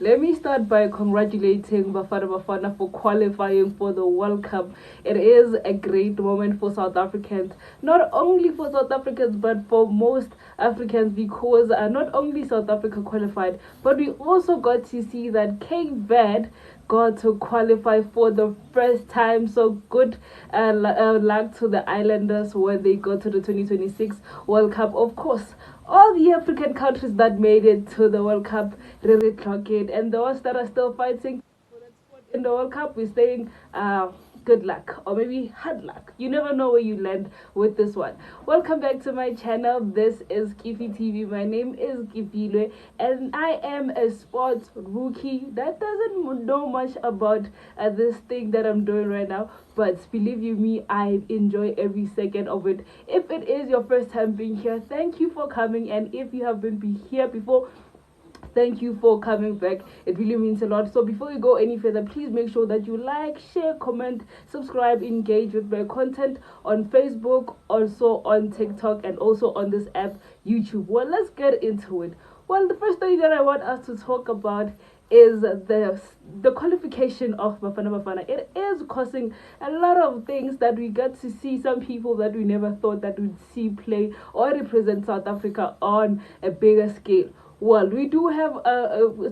Let me start by congratulating Bafana Bafana for qualifying for the World Cup. It is a great moment for South Africans, not only for South Africans but for most Africans, because not only South Africa qualified, but we also got to see that Cape Verde got to qualify for the first time. So good luck to the Islanders when they go to the 2026 World Cup. Of course, all the African countries that made it to the World Cup really clock it, and those that are still fighting for that spot in the World Cup, we're saying good luck, or maybe hard luck. You never know where you land with this one. Welcome back to my channel. This is Kifi TV. My name is Kifilwe, and I am a sports rookie that doesn't know much about this thing that I'm doing right now. But believe you me, I enjoy every second of it. If it is your first time being here, thank you for coming, and if you have been here before, thank you for coming back. It really means a lot. So before we go any further, please make sure that you like, share, comment, subscribe, engage with my content on Facebook, also on TikTok, and also on this app YouTube. Well, let's get into it. Well, the first thing that I want us to talk about is the qualification of Bafana Bafana. It is causing a lot of things that we got to see some people that we never thought that we'd see play or represent South Africa on a bigger scale. Well, we do have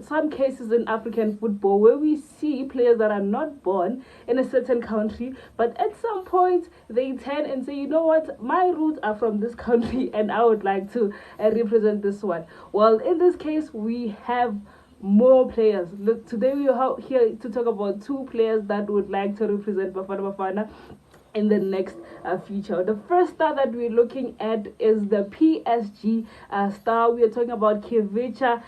some cases in African football where we see players that are not born in a certain country, but at some point they turn and say, you know what, my roots are from this country and I would like to represent this one. Well, in this case, we have more players. Look, today we are here to talk about two players that would like to represent Bafana Bafana in the next future. The first star that we're looking at is the PSG star. We are talking about Kvicha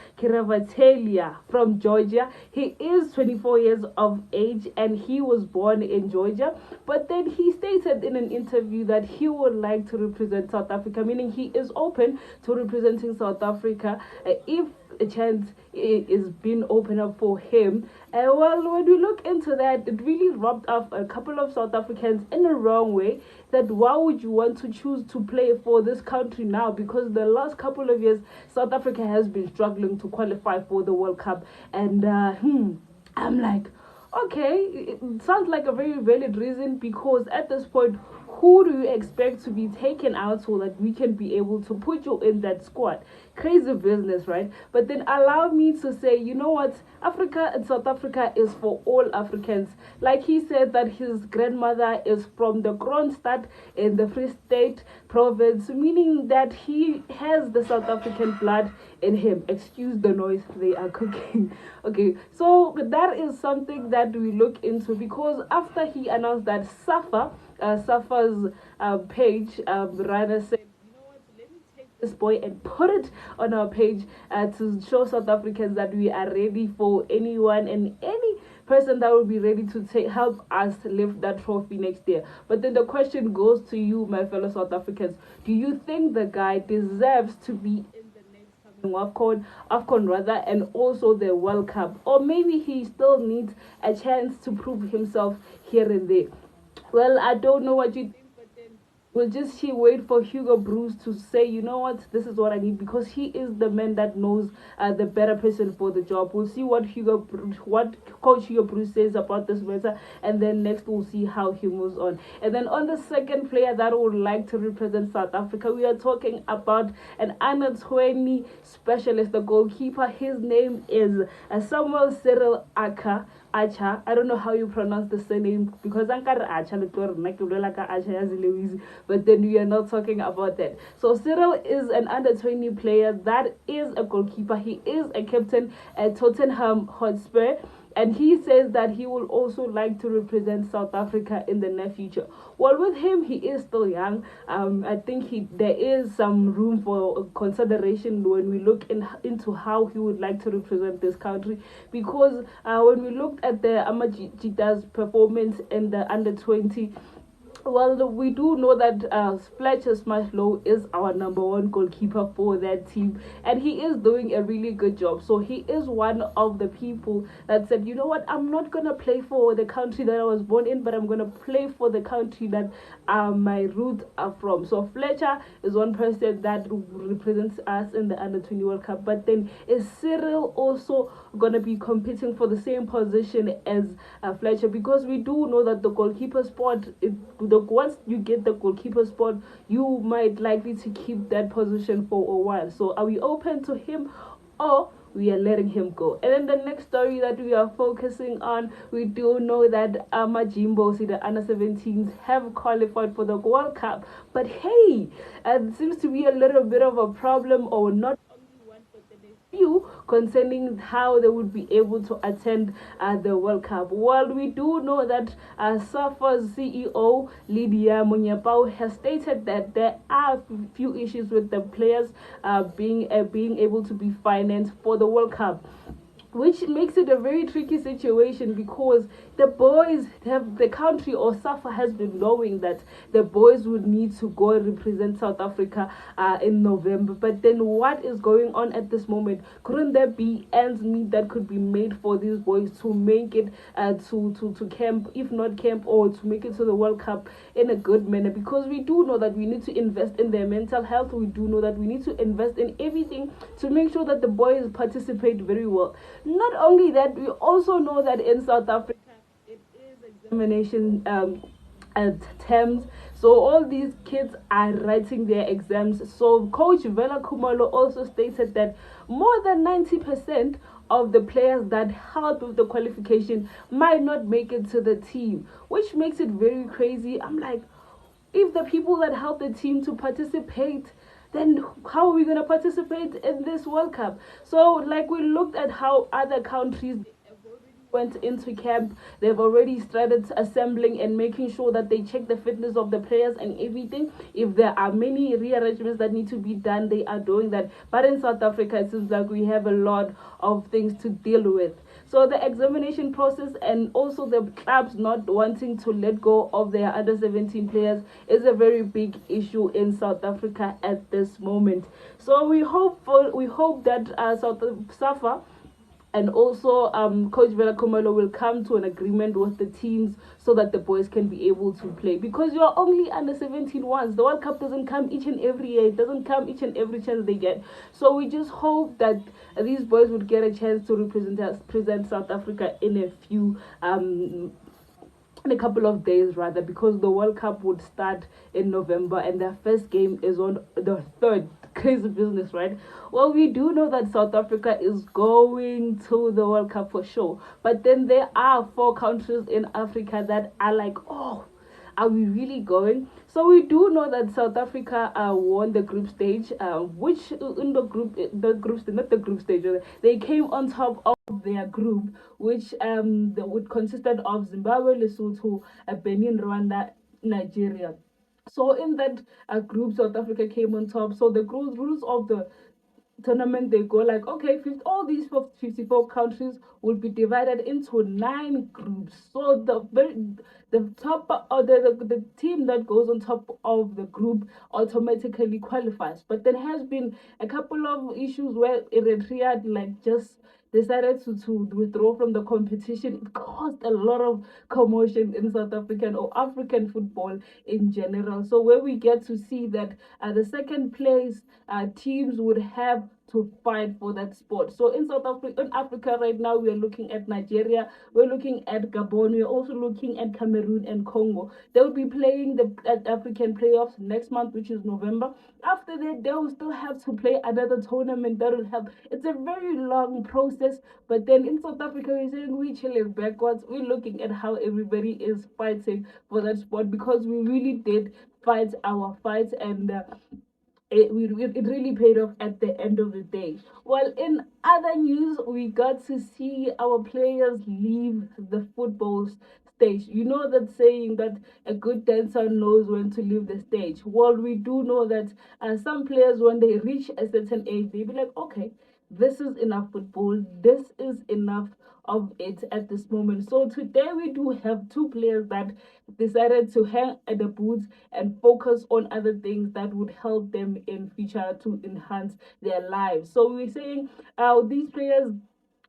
from Georgia. He is 24 years of age and he was born in Georgia, but then he stated in an interview that he would like to represent South Africa, meaning he is open to representing South Africa if a chance is being opened up for him. Well, when we look into that, it really rubbed off a couple of South Africans in a wrong way, that why would you want to choose to play for this country now, because the last couple of years South Africa has been struggling to qualify for the World Cup. And I'm like, okay, it sounds like a very valid reason, because at this point, who do you expect to be taken out so that we can be able to put you in that squad? Crazy business, right? But then allow me to say, you know what, Africa and South Africa is for all Africans. Like he said that his grandmother is from the Kronstadt in the Free State province, meaning that he has the South African blood in him. Excuse the noise, they are cooking. Okay, so that is something that we look into, because after he announced that SAFA's page, rather said, you know what, let me take this boy and put it on our page to show South Africans that we are ready for anyone and any person that will be ready to help us lift that trophy next year. But then the question goes to you, my fellow South Africans. Do you think the guy deserves to be in the next coming AFCON rather, and also the World Cup? Or maybe he still needs a chance to prove himself here and there? Well, I don't know what you think, but then we'll just wait for Hugo Bruce to say, you know what, this is what I need, because he is the man that knows the better person for the job. We'll see what Coach Hugo Bruce says about this matter, and then next we'll see how he moves on. And then on the second player that would like to represent South Africa, we are talking about an under 20 specialist, the goalkeeper. His name is Samuel Cyril Acha. I don't know how you pronounce the surname, because but then we are not talking about that. So Cyril is an under 20 player that is a goalkeeper. He is a captain at Tottenham Hotspur, and he says that he will also like to represent South Africa in the near future. Well, with him, he is still young. I think there is some room for consideration when we look into how he would like to represent this country, because when we looked at the Amajimbos performance in the under 20 Well, we do know that Fletcher Smashlow is our number one goalkeeper for that team, and he is doing a really good job. So he is one of the people that said, you know what, I'm not gonna play for the country that I was born in, but I'm gonna play for the country that my roots are from. So Fletcher is one person that represents us in the Under 20 World Cup. But then is Cyril also gonna be competing for the same position as Fletcher? Because we do know that the goalkeeper spot, once you get the goalkeeper spot, you might likely to keep that position for a while. So are we open to him, or we are letting him go? And then the next story that we are focusing on, we do know that Amajimbos, the under-17s, have qualified for the World Cup. But hey, it seems to be a little bit of a problem, or not few, concerning how they would be able to attend the World Cup. Well, we do know that SAFA's CEO Lydia Munyapao has stated that there are few issues with the players being able to be financed for the World Cup, which makes it a very tricky situation, because the boys have, the country or SAFA has been knowing that the boys would need to go and represent South Africa in November. But then what is going on at this moment? Couldn't there be ends meet that could be made for these boys to make it to camp, if not camp, or to make it to the World Cup in a good manner? Because we do know that we need to invest in their mental health. We do know that we need to invest in everything to make sure that the boys participate very well. Not only that, we also know that in South Africa it is examination terms. So all these kids are writing their exams. So Coach Vela Kumalo also stated that more than 90% of the players that helped with the qualification might not make it to the team, which makes it very crazy. I'm like, if the people that help the team to participate, then how are we going to participate in this World Cup? So, like, we looked at how other countries went into camp. They've already started assembling and making sure that they check the fitness of the players and everything. If there are many rearrangements that need to be done, they are doing that. But in South Africa, it seems like we have a lot of things to deal with. So the examination process, and also the clubs not wanting to let go of their under-17 players, is a very big issue in South Africa at this moment. So we hope that SAFA and also Coach Vela Komolo will come to an agreement with the teams so that the boys can be able to play, because you're only under 17 once. The World Cup doesn't come each and every year. It doesn't come each and every chance they get. So we just hope that these boys would get a chance to present South Africa in a couple of days, rather, because the World Cup would start in November and their first game is on the 3rd. Crazy business, right? Well, we do know that South Africa is going to the World Cup for sure, but then there are 4 countries in Africa that are like, oh, are we really going? So we do know that South Africa won the group stage, which in not the group stage, they came on top of their group, which would consisted of Zimbabwe, Lesotho, Benin, Rwanda, Nigeria. So in that group, South Africa came on top. So the rules of the tournament, they go like, okay, all these 54 countries will be divided into 9 groups. So the top, or the team that goes on top of the group automatically qualifies. But there has been a couple of issues where Eritrea like just decided to withdraw from the competition. It caused a lot of commotion in South African or African football in general. So where we get to see that the second place teams would have to fight for that spot. So in Africa right now, we are looking at Nigeria, we're looking at Gabon, we're also looking at Cameroon and Congo. They'll be playing the African playoffs next month, which is November. After that, they will still have to play another tournament that will help. It's a very long process, but then in South Africa, we're saying we're chilling backwards. We're looking at how everybody is fighting for that spot, because we really did fight our fight, and it really paid off at the end of the day. Well, in other news, we got to see our players leave the football stage. You know that saying that a good dancer knows when to leave the stage. Well, we do know that some players, when they reach a certain age, they be like, okay, this is enough football. This is enough of it at this moment. So today we do have two players that decided to hang at the boots and focus on other things that would help them in future to enhance their lives. So we're saying these players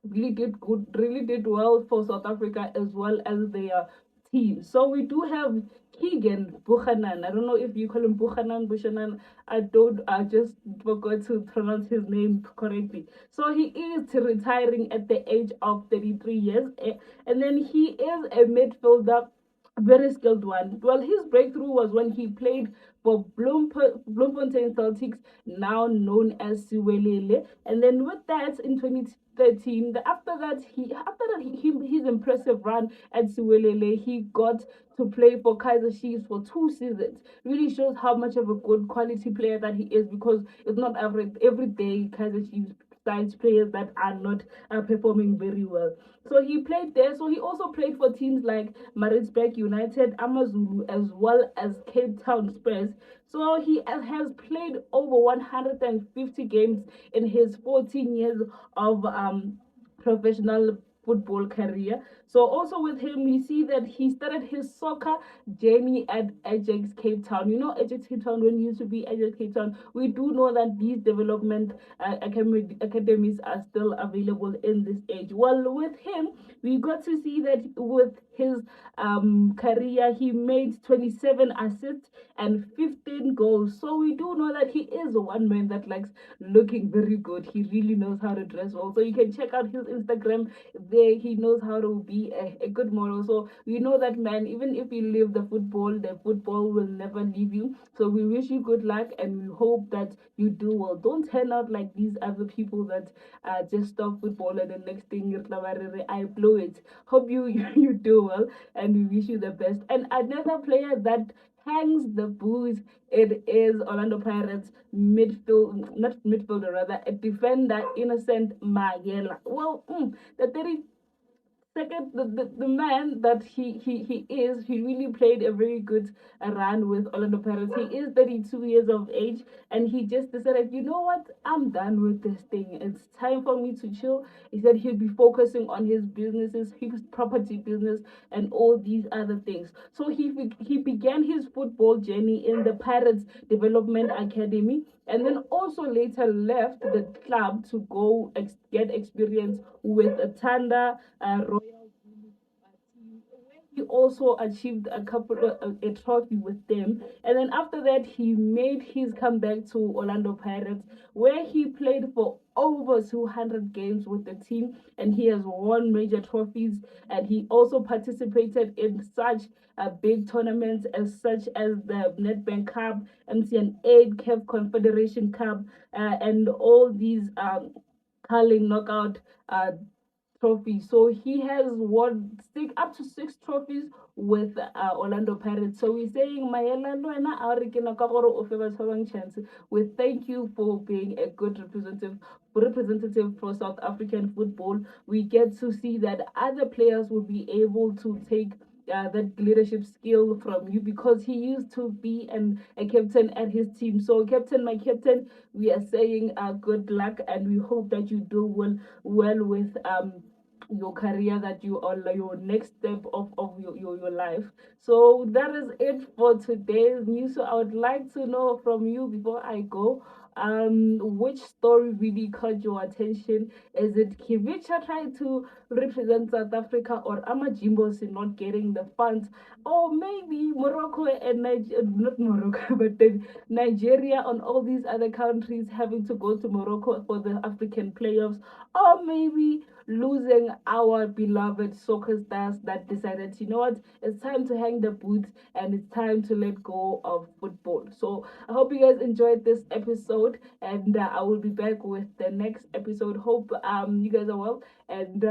really did good, really did well for South Africa as well as their team. So we do have Keagan Buchanan. I don't know if you call him Buchanan. I don't. I just forgot to pronounce his name correctly. So he is retiring at the age of 33 years, and then he is a midfielder, very skilled one. Well, his breakthrough was when he played for Bloemfontein Celtics, now known as Siwelele. And then with that, in 2013, his impressive run at Siwelele, he got to play for Kaiser Chiefs for 2 seasons. Really shows how much of a good quality player that he is, because it's not every day Kaiser Chiefs signs players that are not performing very well. So he played there. So he also played for teams like Maritzburg United, Amazulu, as well as Cape Town Spurs. So he has played over 150 games in his 14 years of professional football career. So also with him, we see that he started his soccer journey at Ajax Cape Town. You know, Ajax Cape Town, when he used to be Ajax Cape Town, we do know that these development academies are still available in this age. Well, with him, we got to see that with his career, he made 27 assists and 15 goals. So we do know that he is one man that likes looking very good. He really knows how to dress well. So you can check out his Instagram there. He knows how to be a good model. So we know that man, even if you leave the football will never leave you. So we wish you good luck and we hope that you do well. Don't turn out like these other people that just stop football and the next thing I blow it. Hope you do well and we wish you the best. And another player that hangs the boots, it is Orlando Pirates not midfielder rather, a defender, Innocent Maela. Well, the 30 second, the man that he really played a very good run with Orlando Pirates. He is 32 years of age and he just decided, you know what, I'm done with this thing, it's time for me to chill. He said he'll be focusing on his businesses, his property business and all these other things. So he began his football journey in the Pirates Development Academy, and then also later left the club to go get experience with Tanda Royal team, where he also achieved a trophy with them. And then after that, he made his comeback to Orlando Pirates, where he played for over 200 games with the team, and he has won major trophies. And he also participated in such big tournaments as such as the Nedbank Cup, MTN 8, CAF Confederation Cup, and all these curling knockout trophies. So he has won up to 6 trophies with Orlando Pirates. So we're saying Maela no ena a re ke na ka gore o fe batho ba bang chance. We thank you for being a good representative for South African football. We get to see that other players will be able to take that leadership skill from you, because he used to be a captain at his team. So captain, my captain, we are saying good luck and we hope that you do well with your career, that you are your next step of your life. So that is it for today's news. So I would like to know from you before I go, which story really caught your attention? Is it Kvicha trying to represent South Africa, or Amajimbos not getting the funds, or maybe Morocco and not Morocco but then Nigeria and all these other countries having to go to Morocco for the African playoffs, or maybe losing our beloved soccer stars that decided, you know what, it's time to hang the boots and it's time to let go of football. So I hope you guys enjoyed this episode, and I will be back with the next episode. Hope you guys are well, and